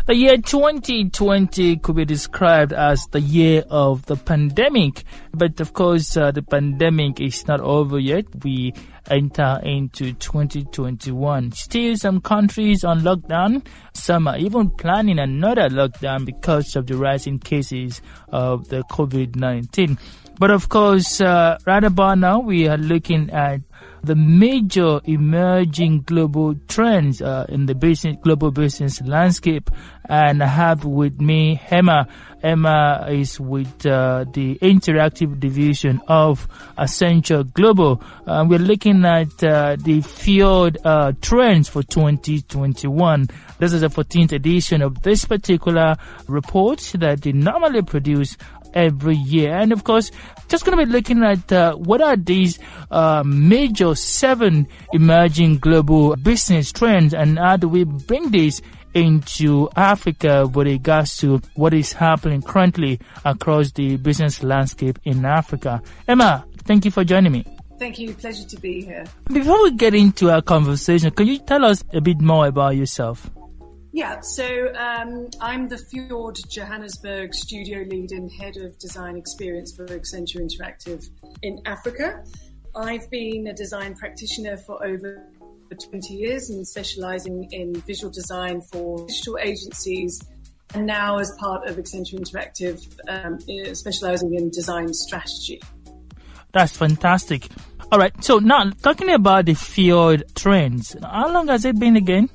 The year 2020 could be described as the year of the pandemic. But of course, the pandemic is not over yet. We enter into 2021. Still, some countries on lockdown. Some are even planning another lockdown because of the rising cases of the COVID-19. But of course, right about now, we are looking at the major emerging global trends in the global business landscape. And I have with me Emma. Emma is with the interactive division of Accenture Global. We're looking at the Fjord trends for 2021. This is the 14th edition of this particular report that they normally produce every year. And of course, just going to be looking at what are these major 7 emerging global business trends and how do we bring this into Africa with regards to what is happening currently across the business landscape in Africa. Emma, thank you for joining me. Thank you. Pleasure to be here. Before we get into our conversation, can you tell us a bit more about yourself? Yeah, so I'm the Fjord Johannesburg studio lead and head of design experience for Accenture Interactive in Africa. I've been a design practitioner for over 20 years and specializing in visual design for digital agencies, and now as part of Accenture Interactive, specializing in design strategy. That's fantastic. All right, so now talking about the Fjord trends, how long has it been again?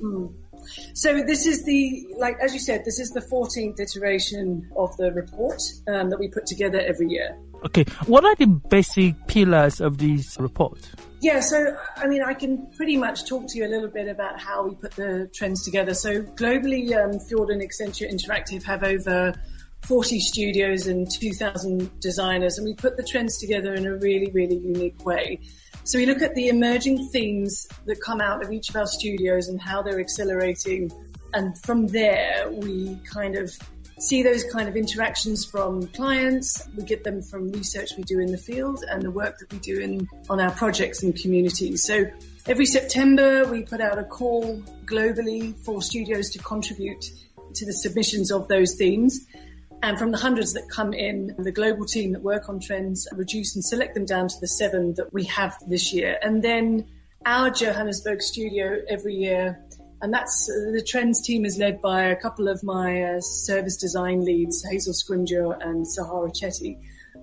So this is as you said, this is the 14th iteration of the report that we put together every year. Okay. What are the basic pillars of this report? Yeah, so, I can pretty much talk to you a little bit about how we put the trends together. So globally, Fjord and Accenture Interactive have over 40 studios and 2,000 designers, and we put the trends together in a really, really unique way. So we look at the emerging themes that come out of each of our studios and how they're accelerating. And from there, we kind of see those kind of interactions from clients. We get them from research we do in the field and the work that we do on our projects and communities. So every September, we put out a call globally for studios to contribute to the submissions of those themes. And from the hundreds that come in, the global team that work on trends reduce and select them down to the 7 that we have this year. And then our Johannesburg studio every year, and that's the trends team is led by a couple of my service design leads, Hazel Scrimgeour and Sahara Chetty.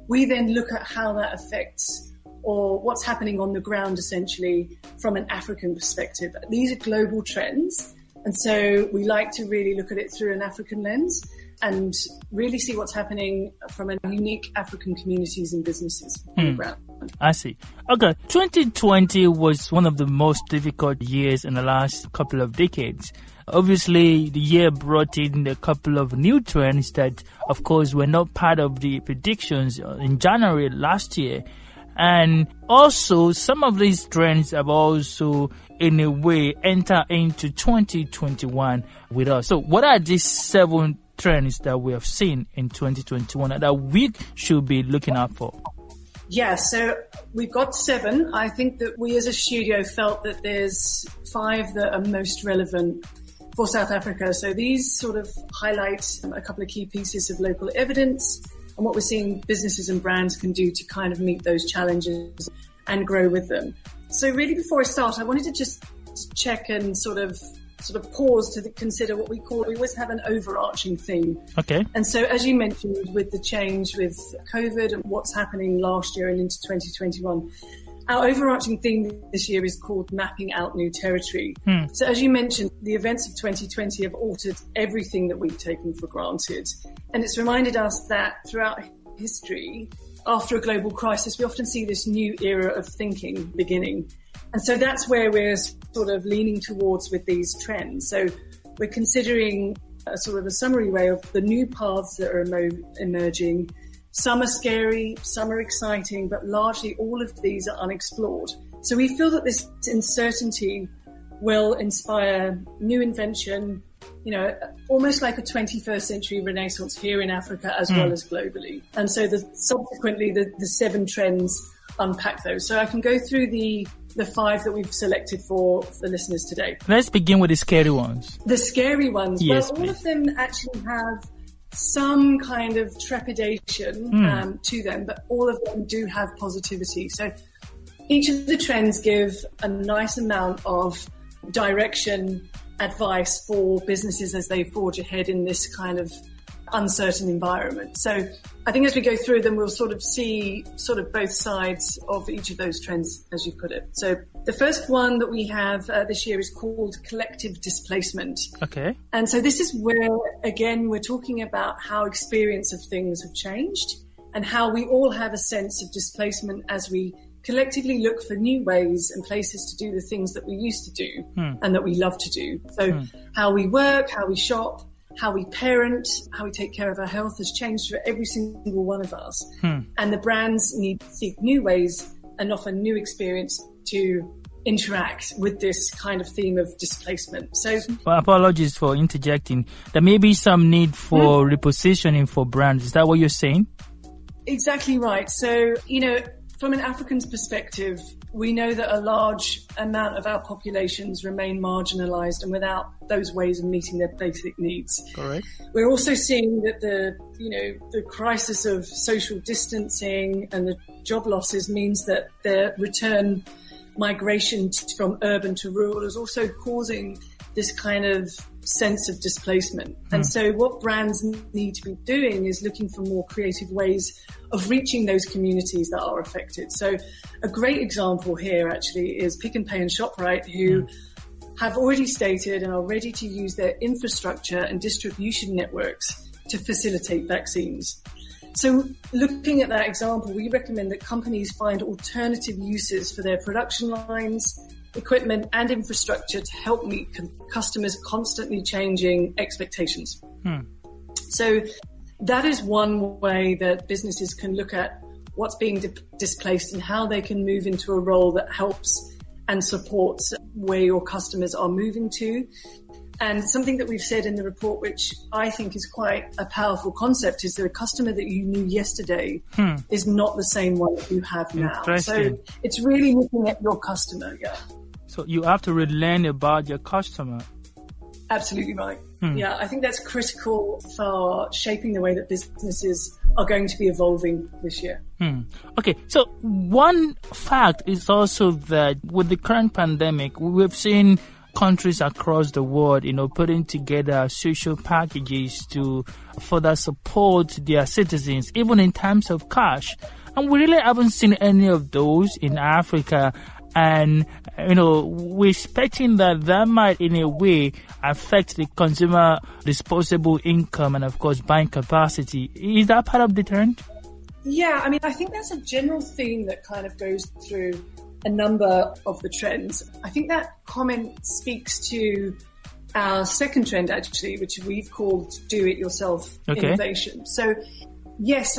We then look at how that affects or what's happening on the ground, essentially, from an African perspective. These are global trends. And so we like to really look at it through an African lens and really see what's happening from a unique African communities and businesses on the ground. I see. Okay. 2020 was one of the most difficult years in the last couple of decades. Obviously, the year brought in a couple of new trends that, of course, were not part of the predictions in January last year. And also, some of these trends have also, in a way, entered into 2021 with us. So what are these 7 trends that we have seen in 2021 and that we should be looking out for? Yeah, so we've got 7. I think that we as a studio felt that there's 5 that are most relevant for South Africa. So these sort of highlight a couple of key pieces of local evidence and what we're seeing businesses and brands can do to kind of meet those challenges and grow with them. So really before I start, I wanted to just check and sort of pause to consider what we always have an overarching theme. Okay. And so as you mentioned, with the change with COVID and what's happening last year and into 2021, our overarching theme this year is called Mapping Out New Territory. So as you mentioned, the events of 2020 have altered everything that we've taken for granted. And it's reminded us that throughout history, after a global crisis, we often see this new era of thinking beginning. And so that's where we're sort of leaning towards with these trends. So we're considering a sort of a summary way of the new paths that are emerging. Some are scary, some are exciting, but largely all of these are unexplored. So we feel that this uncertainty will inspire new invention, almost like a 21st century renaissance here in Africa as well as globally. And so subsequently the 7 trends unpack those. So I can go through the the 5 that we've selected for the listeners today. Let's begin with the scary ones. The scary ones. Yes, well, all of them actually have some kind of trepidation to them, but all of them do have positivity. So each of the trends give a nice amount of direction, advice for businesses as they forge ahead in this kind of uncertain environment. So I think as we go through them, we'll sort of see sort of both sides of each of those trends, as you put it. So the first one that we have this year is called collective displacement. Okay. And so this is where, again, we're talking about how experience of things have changed and how we all have a sense of displacement as we collectively look for new ways and places to do the things that we used to do and that we love to do. So how we work, how we shop, how we parent, how we take care of our health has changed for every single one of us. And the brands need to seek new ways and offer new experience to interact with this kind of theme of displacement. So, well, apologies for interjecting. There may be some need for repositioning for brands. Is that what you're saying? Exactly right. So, from an African's perspective, we know that a large amount of our populations remain marginalized and without those ways of meeting their basic needs. Correct. We're also seeing that the crisis of social distancing and the job losses means that the return migration from urban to rural is also causing this kind of sense of displacement. And so what brands need to be doing is looking for more creative ways of reaching those communities that are affected. So a great example here actually is Pick n Pay and ShopRite, who have already stated and are ready to use their infrastructure and distribution networks to facilitate vaccines. So looking at that example, we recommend that companies find alternative uses for their production lines, equipment and infrastructure to help meet customers' constantly changing expectations. So that is one way that businesses can look at what's being displaced and how they can move into a role that helps and supports where your customers are moving to. And something that we've said in the report, which I think is quite a powerful concept, is that a customer that you knew yesterday is not the same one that you have now. So it's really looking at your customer, So you have to really learn about your customer. Absolutely right. Yeah, I think that's critical for shaping the way that businesses are going to be evolving this year. Okay, so one fact is also that with the current pandemic, we've seen countries across the world, putting together social packages to further support their citizens, even in terms of cash. And we really haven't seen any of those in Africa. And, we're expecting that might in a way affect the consumer disposable income and, of course, buying capacity. Is that part of the trend? Yeah, I think that's a general theme that kind of goes through a number of the trends. I think that comment speaks to our second trend, actually, which we've called do-it-yourself innovation. So, yes,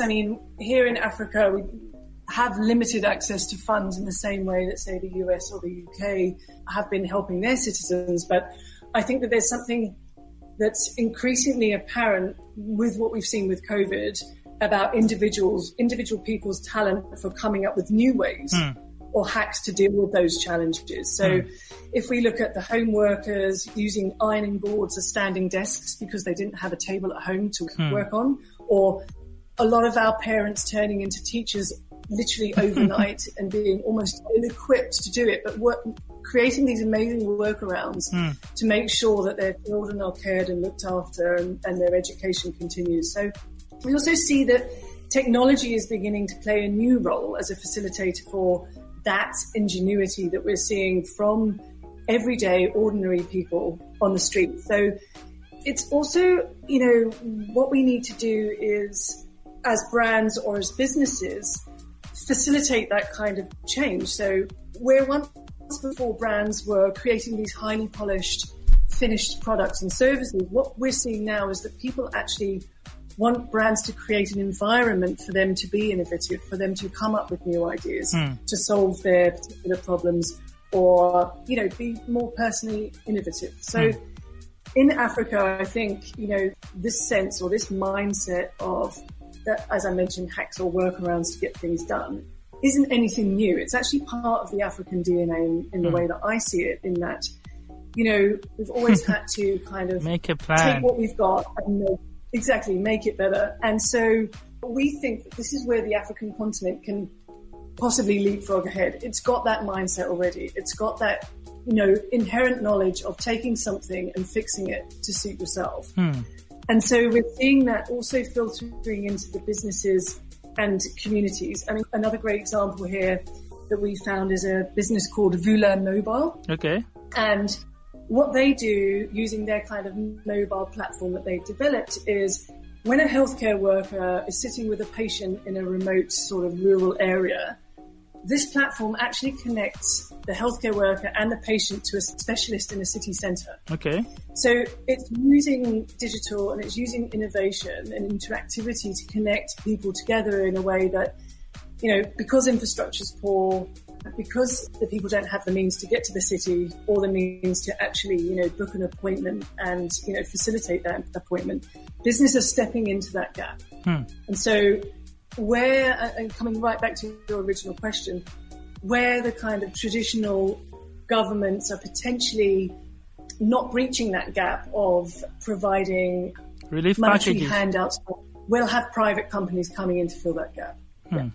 here in Africa, we have limited access to funds in the same way that, say, the US or the UK have been helping their citizens. But I think that there's something that's increasingly apparent with what we've seen with COVID about individual people's talent for coming up with new ways or hacks to deal with those challenges. So if we look at the home workers using ironing boards as standing desks because they didn't have a table at home to work on, or a lot of our parents turning into teachers literally overnight and being almost ill-equipped to do it, but creating these amazing workarounds to make sure that their children are cared and looked after and their education continues. So we also see that technology is beginning to play a new role as a facilitator for that ingenuity that we're seeing from everyday ordinary people on the street. So it's also, what we need to do is, as brands or as businesses, facilitate that kind of change. So where once before brands were creating these highly polished, finished products and services, what we're seeing now is that people actually want brands to create an environment for them to be innovative, for them to come up with new ideas to solve their particular problems or, be more personally innovative. So in Africa, I think, this sense or this mindset of that, as I mentioned, hacks or workarounds to get things done isn't anything new. It's actually part of the African DNA in the way that I see it, in that, we've always had to kind of make a plan, take what we've got and make it better. And so we think that this is where the African continent can possibly leapfrog ahead. It's got that mindset already. It's got that, inherent knowledge of taking something and fixing it to suit yourself. And so we're seeing that also filtering into the businesses and communities. I mean, another great example here that we found is a business called Vula Mobile. Okay. And what they do using their kind of mobile platform that they've developed is when a healthcare worker is sitting with a patient in a remote sort of rural area, this platform actually connects the healthcare worker and the patient to a specialist in a city centre. Okay. So it's using digital and it's using innovation and interactivity to connect people together in a way that, because infrastructure's poor, because the people don't have the means to get to the city or the means to actually, book an appointment and, facilitate that appointment, business are stepping into that gap. And so and coming right back to your original question, where the kind of traditional governments are potentially not breaching that gap of providing relief monetary packages, handouts, we'll have private companies coming in to fill that gap. Yeah.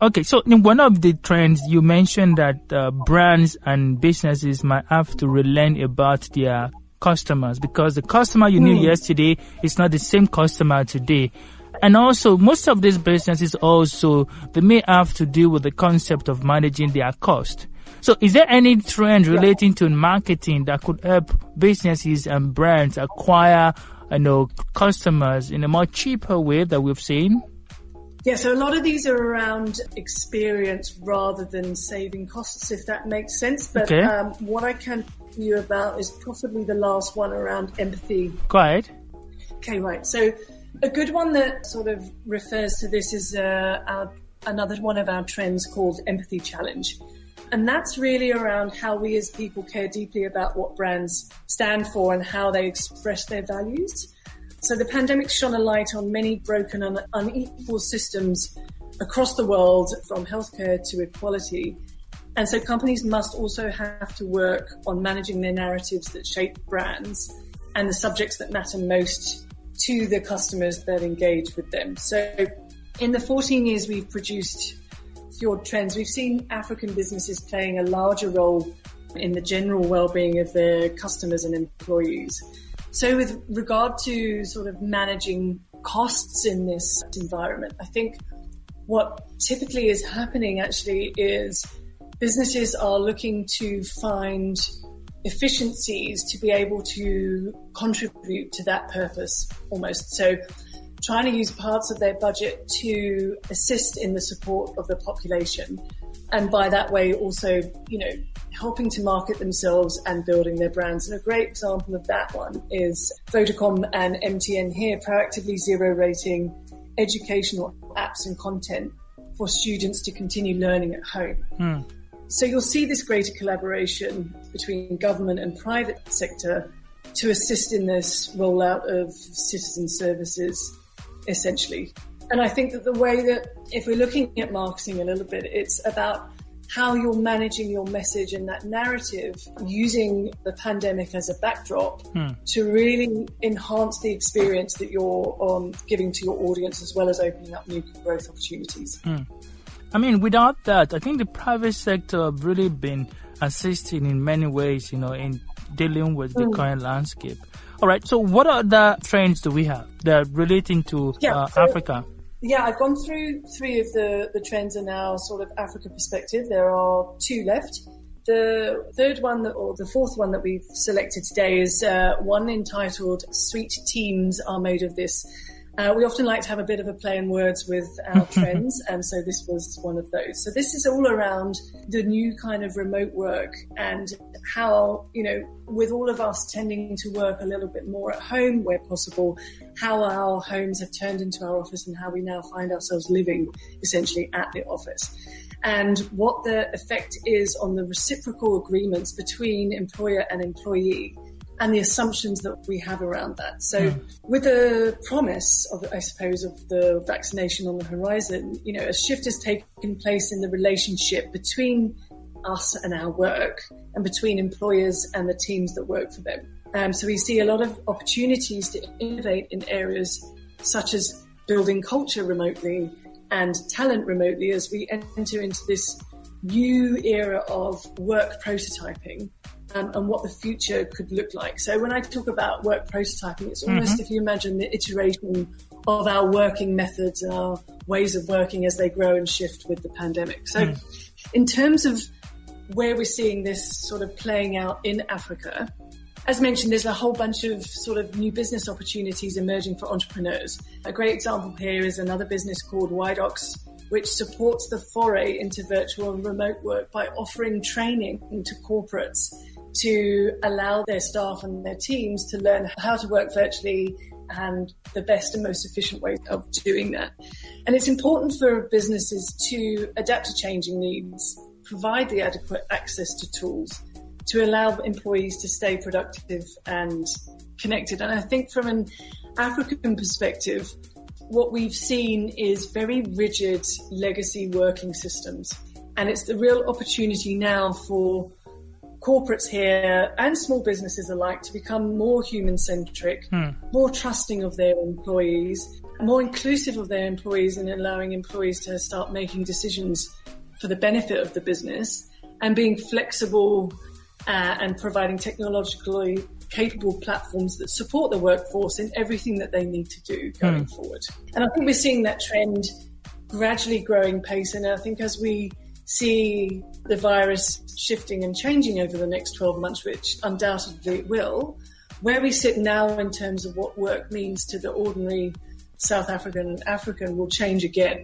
Okay, so in one of the trends, you mentioned that brands and businesses might have to relent about their customers, because the customer you knew yesterday is not the same customer today. And also, most of these businesses also, they may have to deal with the concept of managing their cost. So is there any trend relating to marketing that could help businesses and brands acquire, customers in a more cheaper way that we've seen? Yeah, so a lot of these are around experience rather than saving costs, if that makes sense. But what I can tell you about is possibly the last one around empathy. Go ahead. Okay, right. So a good one that sort of refers to this is another one of our trends called Empathy Challenge. And that's really around how we as people care deeply about what brands stand for and how they express their values. So the pandemic shone a light on many broken and unequal systems across the world, from healthcare to equality. And so companies must also have to work on managing their narratives that shape brands and the subjects that matter most to the customers that engage with them. So in the 14 years we've produced Fjord Trends, we've seen African businesses playing a larger role in the general well-being of their customers and employees. So with regard to sort of managing costs in this environment, I think what typically is happening actually is businesses are looking to find efficiencies to be able to contribute to that purpose almost. So trying to use parts of their budget to assist in the support of the population. And by that way also, helping to market themselves and building their brands. And a great example of that one is Vodacom and MTN here proactively zero rating educational apps and content for students to continue learning at home. So you'll see this greater collaboration between government and private sector to assist in this rollout of citizen services, essentially. And I think that the way that, if we're looking at marketing a little bit, it's about how you're managing your message and that narrative using the pandemic as a backdrop to really enhance the experience that you're giving to your audience, as well as opening up new growth opportunities. I mean, without that, I think the private sector have really been assisting in many ways, in dealing with the current landscape. All right. So what other trends do we have that are relating to Africa? Yeah, I've gone through three of the trends in our sort of Africa perspective. There are two left. The third one, or the fourth one that we've selected today is one entitled Sweet Teams Are Made of This. We often like to have a bit of a play on words with our trends, and so this was one of those. So this is all around the new kind of remote work and how, with all of us tending to work a little bit more at home where possible, how our homes have turned into our office and how we now find ourselves living essentially at the office. And what the effect is on the reciprocal agreements between employer and employee, and the assumptions that we have around that. So with the promise of, I suppose, of the vaccination on the horizon, a shift has taken place in the relationship between us and our work, and between employers and the teams that work for them. So we see a lot of opportunities to innovate in areas such as building culture remotely and talent remotely as we enter into this new era of work prototyping and what the future could look like. So when I talk about work prototyping, it's almost, if you imagine the iteration of our working methods and our ways of working as they grow and shift with the pandemic. So in terms of where we're seeing this sort of playing out in Africa, as mentioned, there's a whole bunch of sort of new business opportunities emerging for entrepreneurs. A great example here is another business called Widox, which supports the foray into virtual and remote work by offering training to corporates to allow their staff and their teams to learn how to work virtually and the best and most efficient way of doing that. And it's important for businesses to adapt to changing needs, provide the adequate access to tools to allow employees to stay productive and connected. And I think from an African perspective, what we've seen is very rigid legacy working systems. And it's the real opportunity now for corporates here and small businesses alike to become more human-centric, more trusting of their employees, more inclusive of their employees, and allowing employees to start making decisions for the benefit of the business, and being flexible and providing technologically capable platforms that support the workforce in everything that they need to do going forward. And I think we're seeing that trend gradually growing pace. And I think as we see the virus shifting and changing over the next 12 months, which undoubtedly it will, where we sit now in terms of what work means to the ordinary South African will change again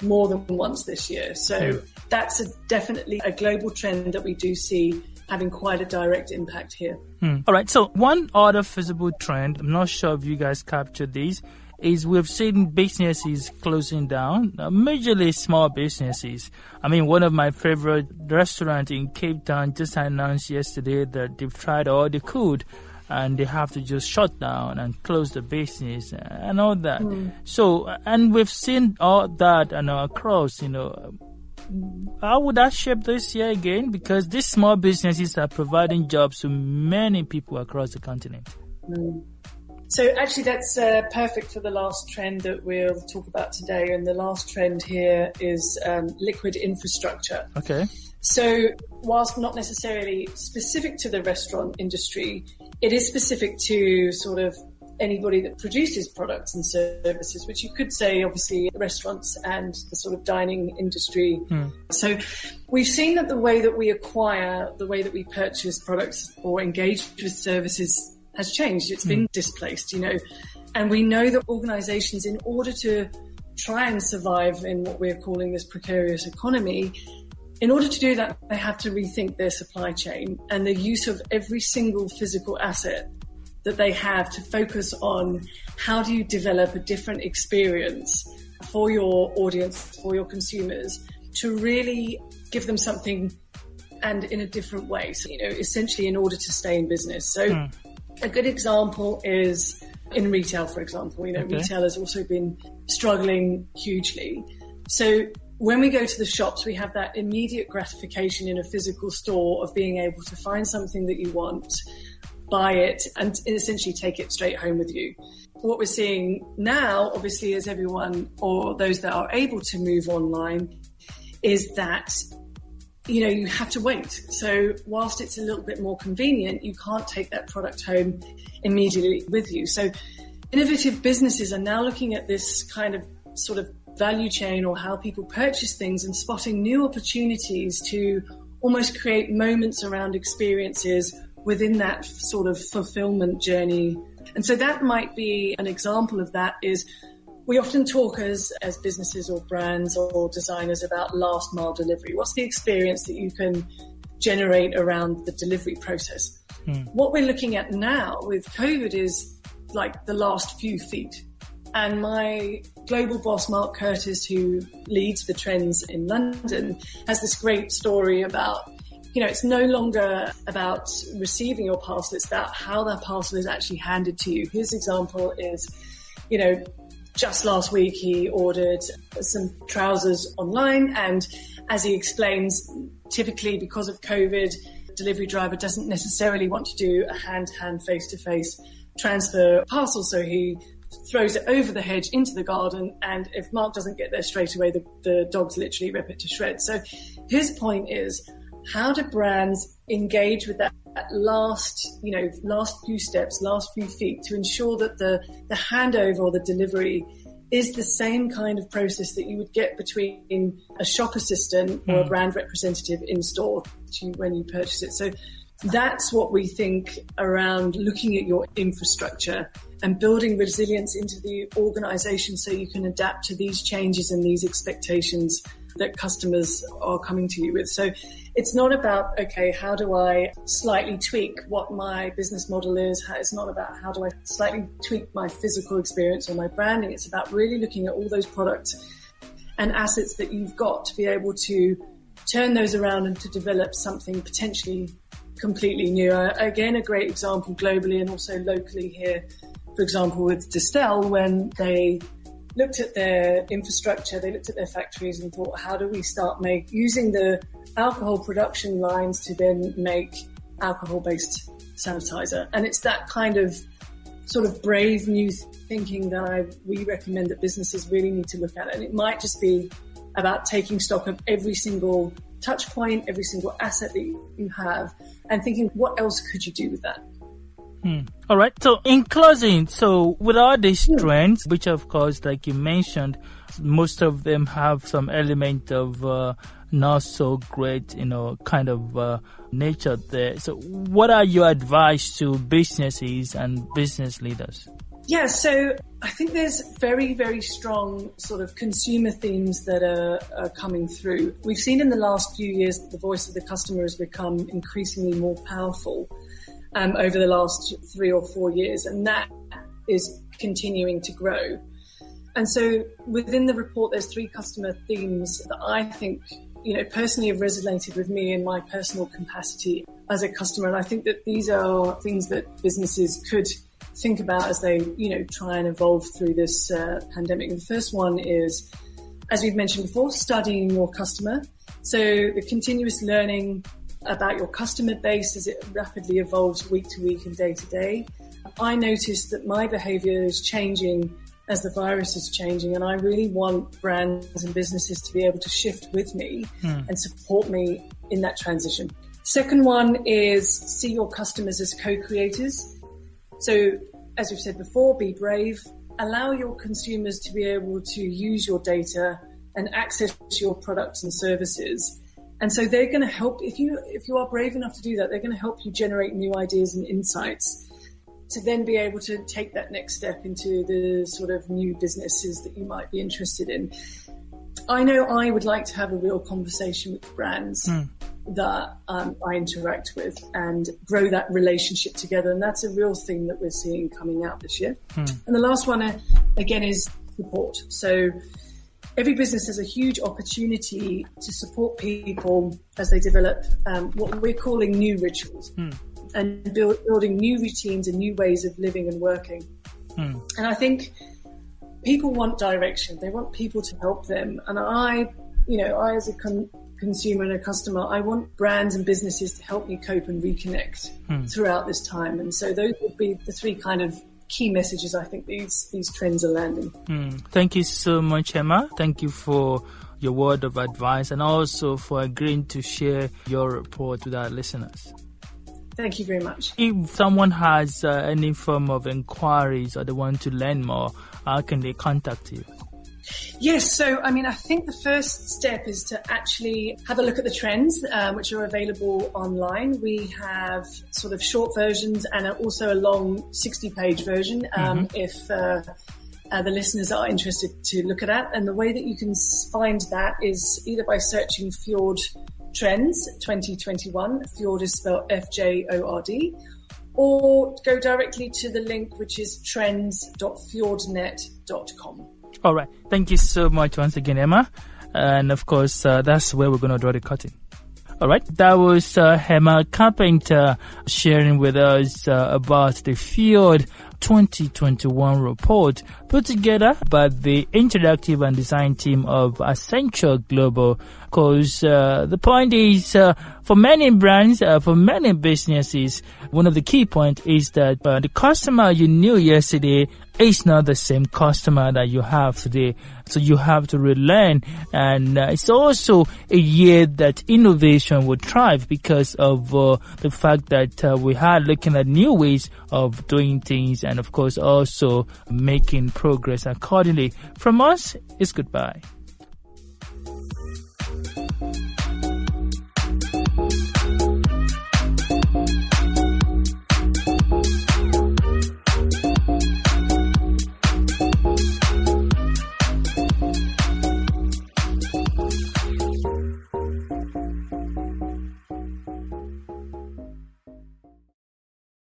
more than once this year. So that's definitely a global trend that we do see having quite a direct impact here. All right. So one other visible trend, I'm not sure if you guys captured these, is we've seen businesses closing down, majorly small businesses. I mean, one of my favorite restaurants in Cape Town just announced yesterday that they've tried all they could and they have to just shut down and close the business and all that. So, and we've seen all that across, how would that shape this year again? Because these small businesses are providing jobs to many people across the continent. So actually that's perfect for the last trend that we'll talk about today. And the last trend here is liquid infrastructure. Okay. So whilst not necessarily specific to the restaurant industry, it is specific to sort of anybody that produces products and services, which you could say obviously restaurants and the sort of dining industry. So we've seen that the way that we acquire, the way that we purchase products or engage with services has changed. It's been displaced, and we know that organizations, in order to try and survive in what we're calling this precarious economy, in order to do that, they have to rethink their supply chain and the use of every single physical asset that they have to focus on how do you develop a different experience for your audience, for your consumers, to really give them something and in a different way. So, essentially in order to stay in business. So a good example is in retail, for example. Retail has also been struggling hugely. So when we go to the shops, we have that immediate gratification in a physical store of being able to find something that you want, buy it, and essentially take it straight home with you. What we're seeing now, obviously, as everyone or those that are able to move online, is that, you have to wait. So whilst it's a little bit more convenient, you can't take that product home immediately with you. So innovative businesses are now looking at this kind of sort of value chain or how people purchase things and spotting new opportunities to almost create moments around experiences within that sort of fulfillment journey. And so that might be an example of that. Is we often talk as businesses or brands or designers about last mile delivery. What's the experience that you can generate around the delivery process? What we're looking at now with COVID is like the last few feet. And my global boss, Mark Curtis, who leads the trends in London, has this great story about it's no longer about receiving your parcel. It's about how that parcel is actually handed to you. His example is, just last week he ordered some trousers online, and as he explains, typically because of COVID, delivery driver doesn't necessarily want to do a hand-to-hand, face-to-face transfer parcel, so he throws it over the hedge into the garden, and if Mark doesn't get there straight away, the dogs literally rip it to shreds. So his point is, how do brands engage with that last few steps, last few feet, to ensure that the handover or the delivery is the same kind of process that you would get between a shop assistant or a brand representative in store when you purchase it. So that's what we think around looking at your infrastructure and building resilience into the organization so you can adapt to these changes and these expectations that customers are coming to you with. So it's not about, okay, how do I slightly tweak what my business model is? It's not about how do I slightly tweak my physical experience or my branding. It's about really looking at all those products and assets that you've got to be able to turn those around and to develop something potentially completely new. Again, a great example globally and also locally here, for example, with Distel, when they looked at their infrastructure, they looked at their factories and thought, how do we start using the alcohol production lines to then make alcohol-based sanitizer? And it's that kind of sort of brave new thinking that we recommend that businesses really need to look at. And it might just be about taking stock of every single touch point, every single asset that you have, and thinking, what else could you do with that? All right. So in closing, with all these trends, which of course, like you mentioned, most of them have some element of not so great, kind of nature there. So what are your advice to businesses and business leaders? Yeah, so I think there's very, very strong sort of consumer themes that are coming through. We've seen in the last few years that the voice of the customer has become increasingly more powerful over the last 3 or 4 years, and that is continuing to grow. And so within the report, there's 3 customer themes that I think, personally have resonated with me in my personal capacity as a customer. And I think that these are things that businesses could think about as they, try and evolve through this pandemic. And the first one is, as we've mentioned before, studying your customer. So the continuous learning about your customer base as it rapidly evolves week to week and day to day. I noticed that my behaviour is changing as the virus is changing, and I really want brands and businesses to be able to shift with me and support me in that transition. Second one is see your customers as co-creators. So as we've said before, be brave, allow your consumers to be able to use your data and access your products and services. And so they're going to help, if you are brave enough to do that, they're going to help you generate new ideas and insights to then be able to take that next step into the sort of new businesses that you might be interested in. I know I would like to have a real conversation with brands that I interact with and grow that relationship together. And that's a real thing that we're seeing coming out this year. And the last one, again, is support. So every business has a huge opportunity to support people as they develop what we're calling new rituals and building new routines and new ways of living and working. And I think people want direction. They want people to help them. And I as a consumer and a customer, I want brands and businesses to help me cope and reconnect throughout this time. And so those would be the 3 kind of key messages I think these trends are landing. Thank you so much, Emma. Thank you for your word of advice and also for agreeing to share your report with our listeners. Thank you very much. If someone has any form of inquiries or they want to learn more, how can they contact you? Yes, so I think the first step is to actually have a look at the trends which are available online. We have sort of short versions and also a long 60-page version if the listeners are interested to look at that. And the way that you can find that is either by searching Fjord Trends 2021, Fjord is spelled Fjord, or go directly to the link which is trends.fjordnet.com. All right. Thank you so much once again, Emma. And of course, that's where we're going to draw the curtain. All right, that was Hema Carpenter sharing with us about the Fjord 2021 report put together by the interactive and design team of Accenture Global. Because the point is, for many brands, for many businesses, one of the key points is that the customer you knew yesterday is not the same customer that you have today. So you have to relearn. And it's also a year that innovation will thrive because of the fact that we are looking at new ways of doing things and, of course, also making progress accordingly. From us, it's goodbye.